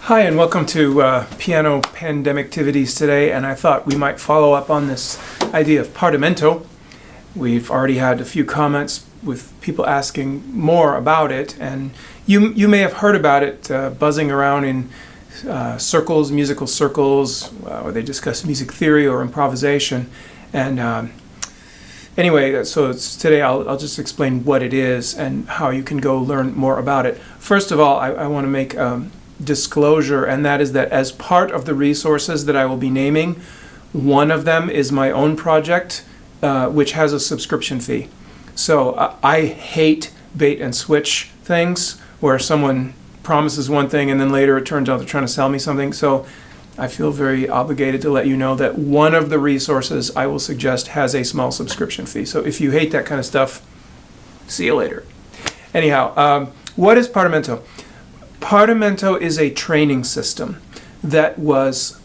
Hi, and welcome to Piano Pandemictivities today, and I thought we might follow up on this idea of Partimento. We've already had a few comments with people asking more about it, and you may have heard about it buzzing around in circles, musical circles, where they discuss music theory or improvisation. And anyway, so today I'll just explain what it is and how you can go learn more about it. First of all, I want to make disclosure, and that is that as part of the resources that I will be naming, one of them is my own project, which has a subscription fee. So I hate bait and switch things where someone promises one thing and then later it turns out they're trying to sell me something. So I feel very obligated to let you know that one of the resources I will suggest has a small subscription fee. So if you hate that kind of stuff, see you later. Anyhow, what is Partimento? Partimento is a training system that was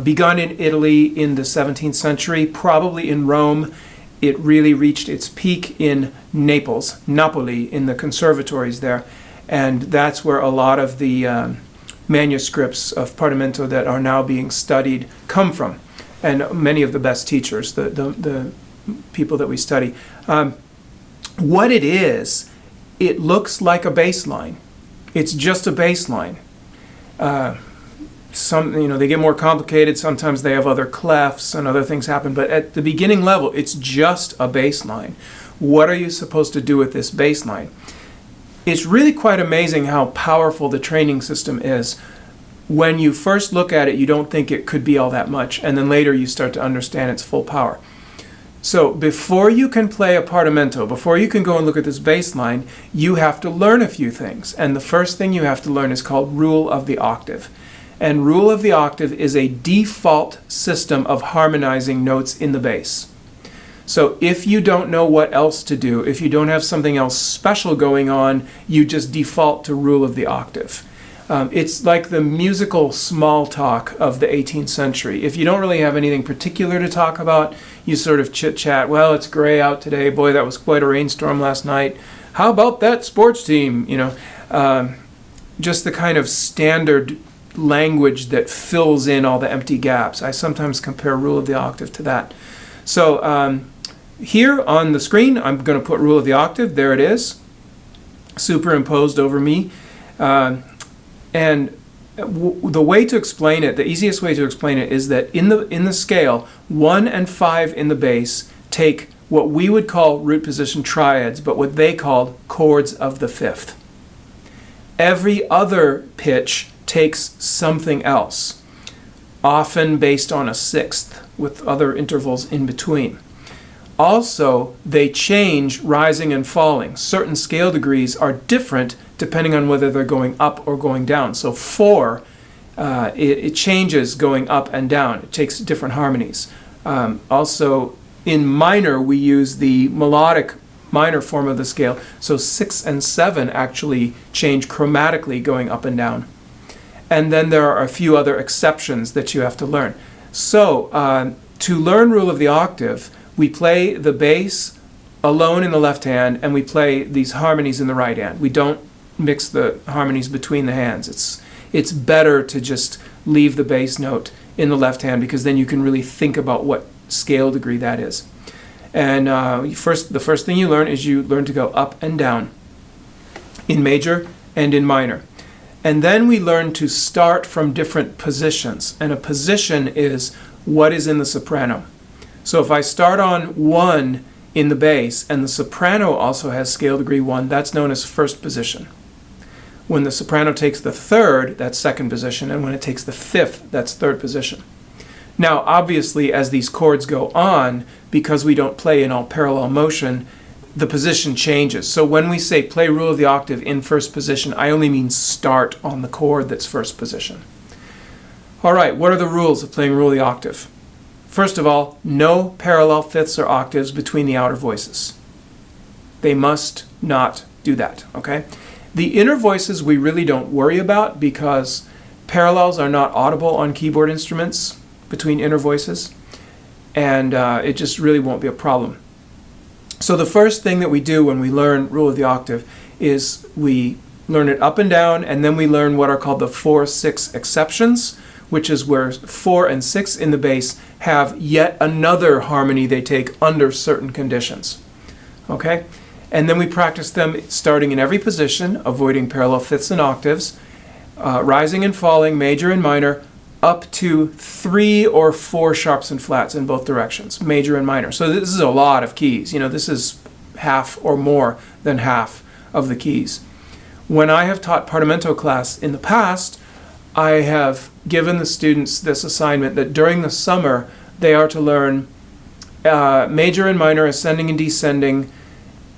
begun in Italy in the 17th century, probably in Rome. It really reached its peak in Napoli, in the conservatories there. And that's where a lot of the manuscripts of Partimento that are now being studied come from. And many of the best teachers, the people that we study. What it is, it looks like a bass line. It's just a bass line. They get more complicated. Sometimes they have other clefs and other things happen. But at the beginning level, it's just a bass line. What are you supposed to do with this bass line? It's really quite amazing how powerful the training system is. When you first look at it, you don't think it could be all that much. And then later you start to understand its full power. So before you can play a Partimento, before you can go and look at this bass line, you have to learn a few things. And the first thing you have to learn is called rule of the octave. And rule of the octave is a default system of harmonizing notes in the bass. So if you don't know what else to do, if you don't have something else special going on, you just default to rule of the octave. It's like the musical small talk of the 18th century. If you don't really have anything particular to talk about, you sort of chit-chat. Well, it's gray out today. Boy, that was quite a rainstorm last night. How about that sports team? Just the kind of standard language that fills in all the empty gaps. I sometimes compare rule of the octave to that. So here on the screen, I'm going to put rule of the octave. There it is, superimposed over me. And the way to explain it, the easiest way to explain it is that in the scale, 1 and 5 in the bass take what we would call root position triads, but what they called chords of the fifth. Every other pitch takes something else, often based on a sixth, with other intervals in between. Also, they change rising and falling. Certain scale degrees are different depending on whether they're going up or going down. So 4, it changes going up and down. It takes different harmonies. Also, in minor, we use the melodic minor form of the scale. So 6 and 7 actually change chromatically going up and down. And then there are a few other exceptions that you have to learn. So to learn rule of the octave, we play the bass alone in the left hand, and we play these harmonies in the right hand. We don't mix the harmonies between the hands. It's better to just leave the bass note in the left hand, because then you can really think about what scale degree that is. And the first thing you learn is you learn to go up and down in major and in minor. And then we learn to start from different positions. And a position is what is in the soprano. So if I start on 1 in the bass, and the soprano also has scale degree 1, that's known as first position. When the soprano takes the third, that's second position, and when it takes the fifth, that's third position. Now, obviously, as these chords go on, because we don't play in all parallel motion, the position changes. So when we say play rule of the octave in first position, I only mean start on the chord that's first position. All right, what are the rules of playing rule of the octave? First of all, no parallel fifths or octaves between the outer voices. They must not do that, okay? The inner voices we really don't worry about, because parallels are not audible on keyboard instruments between inner voices, and it just really won't be a problem. So the first thing that we do when we learn rule of the octave is we learn it up and down, and then we learn what are called the 4/6 exceptions, which is where 4 and 6 in the bass have yet another harmony they take under certain conditions. Okay? And then we practice them starting in every position, avoiding parallel fifths and octaves, rising and falling, major and minor, up to 3 or 4 sharps and flats in both directions, major and minor. So this is a lot of keys. This is half or more than half of the keys. When I have taught Partimento class in the past, I have given the students this assignment that during the summer they are to learn major and minor, ascending and descending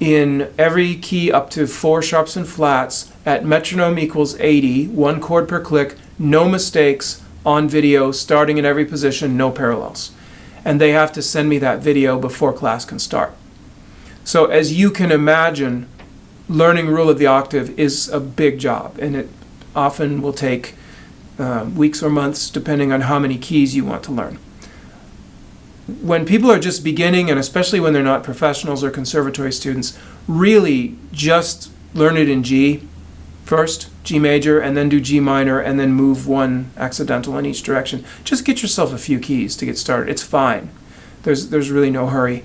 in every key up to 4 sharps and flats at metronome equals 80, 1 chord per click, no mistakes, on video, starting in every position, no parallels. And they have to send me that video before class can start. So as you can imagine, learning rule of the octave is a big job, and it often will take weeks or months depending on how many keys you want to learn. When people are just beginning, and especially when they're not professionals or conservatory students, really just learn it in G first, G major, and then do G minor, and then move 1 accidental in each direction. Just get yourself a few keys to get started. It's fine. There's really no hurry.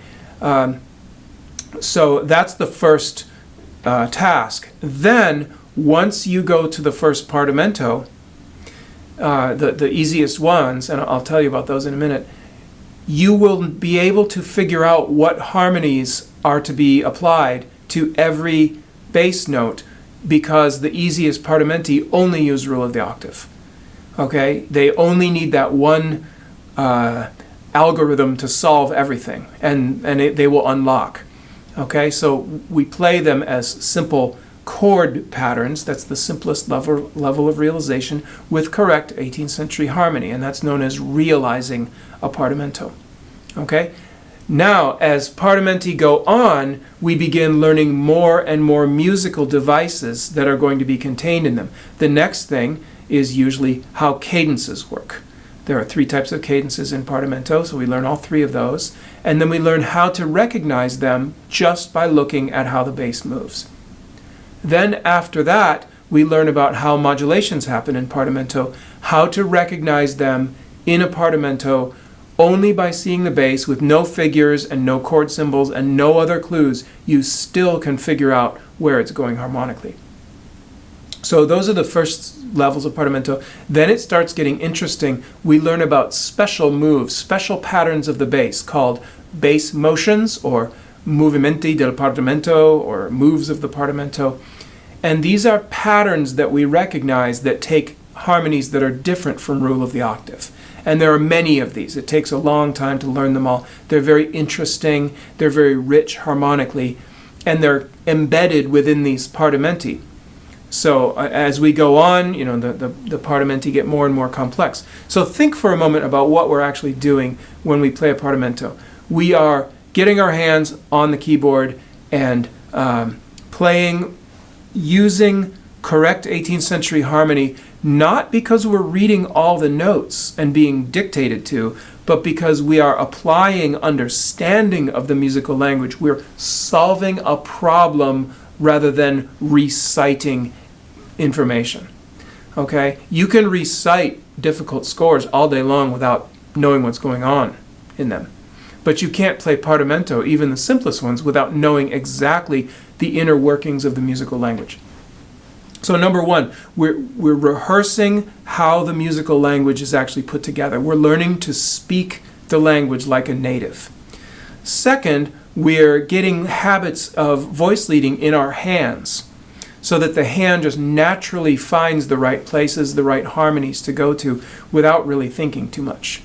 So that's the first task. Then, once you go to the first Partimento, the easiest ones, and I'll tell you about those in a minute, you will be able to figure out what harmonies are to be applied to every bass note, because the easiest Partimenti only use rule of the octave. Okay? They only need that one algorithm to solve everything, and they will unlock. Okay? So we play them as simple chord patterns. That's the simplest level of realization with correct 18th century harmony, and that's known as realizing a Partimento. Okay? Now, as Partimenti go on, we begin learning more and more musical devices that are going to be contained in them. The next thing is usually how cadences work. There are 3 types of cadences in Partimento, so we learn all 3 of those. And then we learn how to recognize them just by looking at how the bass moves. Then after that, we learn about how modulations happen in Partimento, how to recognize them in a Partimento only by seeing the bass with no figures and no chord symbols and no other clues. You still can figure out where it's going harmonically. So those are the first levels of Partimento. Then it starts getting interesting. We learn about special moves, special patterns of the bass called bass motions, or movimenti del Partimento, or moves of the Partimento. And these are patterns that we recognize that take harmonies that are different from rule of the octave. And there are many of these. It takes a long time to learn them all. They're very interesting, they're very rich harmonically, and they're embedded within these Partimenti. So as we go on, the Partimenti get more and more complex. So think for a moment about what we're actually doing when we play a Partimento. We are getting our hands on the keyboard and playing using correct 18th century harmony, not because we're reading all the notes and being dictated to, but because we are applying understanding of the musical language. We're solving a problem rather than reciting information. Okay? You can recite difficult scores all day long without knowing what's going on in them. But you can't play Partimento, even the simplest ones, without knowing exactly the inner workings of the musical language. So number one, we're rehearsing how the musical language is actually put together. We're learning to speak the language like a native. Second, we're getting habits of voice leading in our hands so that the hand just naturally finds the right places, the right harmonies to go to without really thinking too much.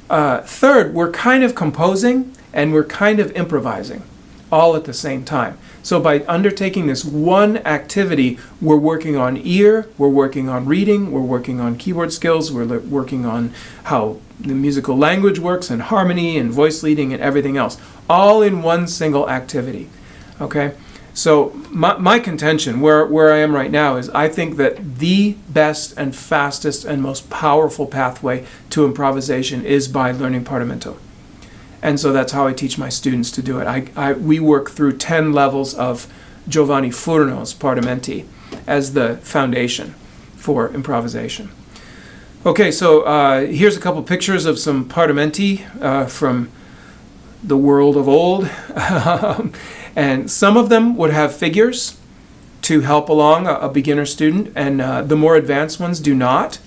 Third, we're kind of composing and we're kind of improvising all at the same time. So by undertaking this one activity, we're working on ear, we're working on reading, we're working on keyboard skills, we're working on how the musical language works and harmony and voice leading and everything else, all in one single activity. Okay? So my contention, where I am right now, is I think that the best and fastest and most powerful pathway to improvisation is by learning Partimento. And so that's how I teach my students to do it. We work through 10 levels of Giovanni Furno's Partimenti. as the foundation for improvisation. Okay, so here's a couple pictures of some Partimenti from the world of old. And some of them would have figures to help along a beginner student, and the more advanced ones do not.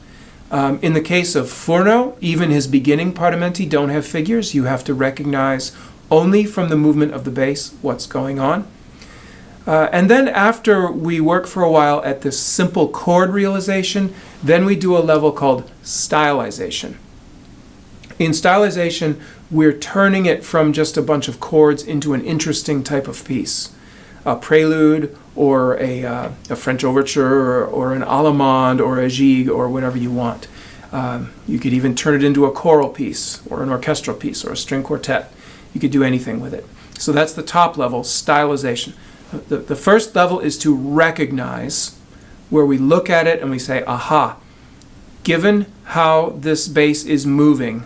In the case of Furno, even his beginning Partimenti don't have figures. You have to recognize only from the movement of the bass what's going on. And then after we work for a while at this simple chord realization, then we do a level called stylization. In stylization, we're turning it from just a bunch of chords into an interesting type of piece. A prelude, or a French overture, or an allemande, or a gigue, or whatever you want. You could even turn it into a choral piece, or an orchestral piece, or a string quartet. You could do anything with it. So that's the top level, stylization. The first level is to recognize, where we look at it and we say, aha, given how this bass is moving,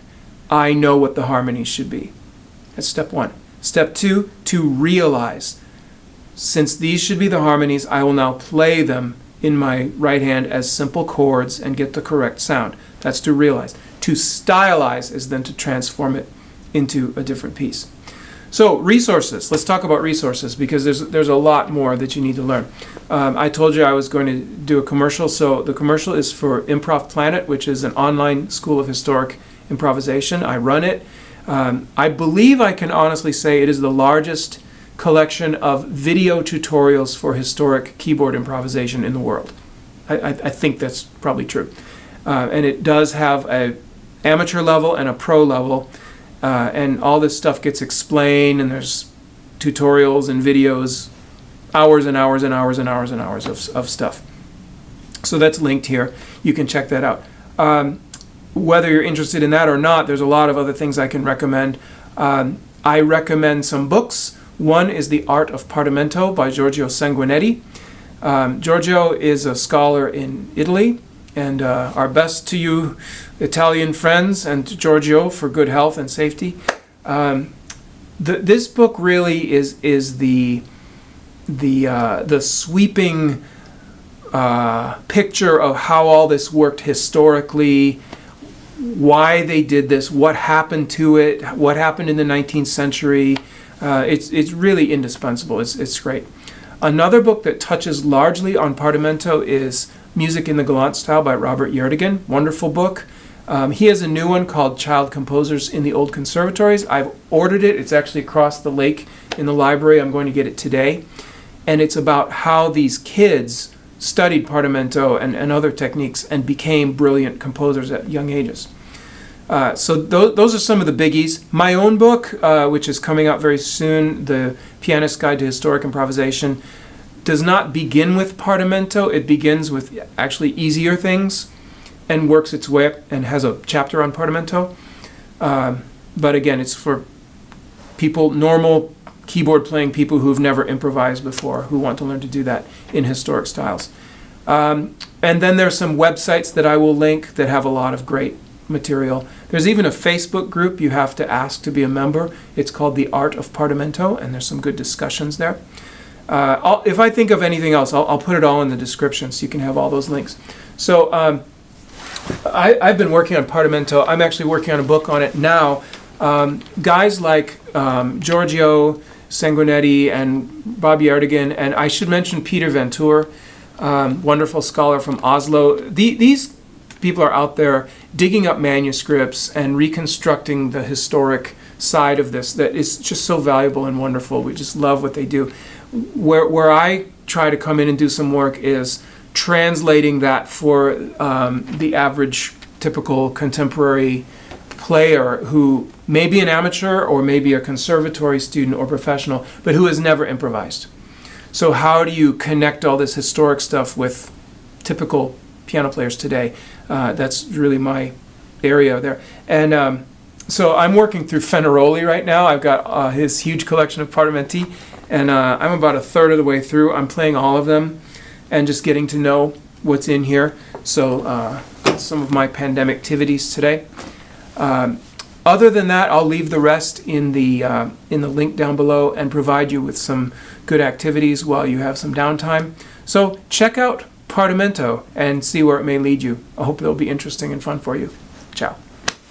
I know what the harmonies should be. That's step one. Step two, to realize, since these should be the harmonies, I will now play them in my right hand as simple chords and get the correct sound. That's to realize. To stylize is then to transform it into a different piece. So resources. Let's talk about resources, because there's a lot more that you need to learn. I told you I was going to do a commercial. So the commercial is for Improv Planet, which is an online school of historic improvisation. I run it. I believe I can honestly say it is the largest collection of video tutorials for historic keyboard improvisation in the world. I think that's probably true. And it does have an amateur level and a pro level. And all this stuff gets explained, and there's tutorials and videos, hours and hours and hours and hours and hours of stuff. So that's linked here. You can check that out. Whether you're interested in that or not, there's a lot of other things I can recommend. I recommend some books. One is The Art of Partimento by Giorgio Sanguinetti. Giorgio is a scholar in Italy, and our best to you Italian friends, and to Giorgio for good health and safety. This book really is the sweeping picture of how all this worked historically, why they did this, what happened to it, what happened in the 19th century. It's really indispensable. It's great. Another book that touches largely on Partimento is Music in the Galant Style by Robert Yerdigan. Wonderful book. He has a new one called Child Composers in the Old Conservatories. I've ordered it. It's actually across the lake in the library. I'm going to get it today. And it's about how these kids studied Partimento and other techniques and became brilliant composers at young ages. So those are some of the biggies. My own book, which is coming out very soon, The Pianist Guide to Historic Improvisation, does not begin with Partimento. It begins with actually easier things and works its way up and has a chapter on Partimento. But again, it's for people, normal keyboard playing people who've never improvised before, who want to learn to do that in historic styles. And then there's some websites that I will link that have a lot of great material. There's even a Facebook group you have to ask to be a member. It's called The Art of Partimento, and there's some good discussions there. If I think of anything else, I'll put it all in the description so you can have all those links. So I've been working on Partimento. I'm actually working on a book on it now. Guys like Giorgio Sanguinetti and Bob Yerdigan, and I should mention Peter Ventur, wonderful scholar from Oslo. These people are out there digging up manuscripts and reconstructing the historic side of this that is just so valuable and wonderful. We just love what they do. Where I try to come in and do some work is translating that for the average typical contemporary player who may be an amateur or maybe a conservatory student or professional, but who has never improvised. So how do you connect all this historic stuff with typical piano players today? That's really my area there. And so I'm working through Fenaroli right now. I've got his huge collection of Partimenti, and I'm about a third of the way through. I'm playing all of them and just getting to know what's in here. So some of my Pandemictivities today. Other than that, I'll leave the rest in the link down below and provide you with some good activities while you have some downtime. So check out Partimento and see where it may lead you. I hope it'll be interesting and fun for you. Ciao.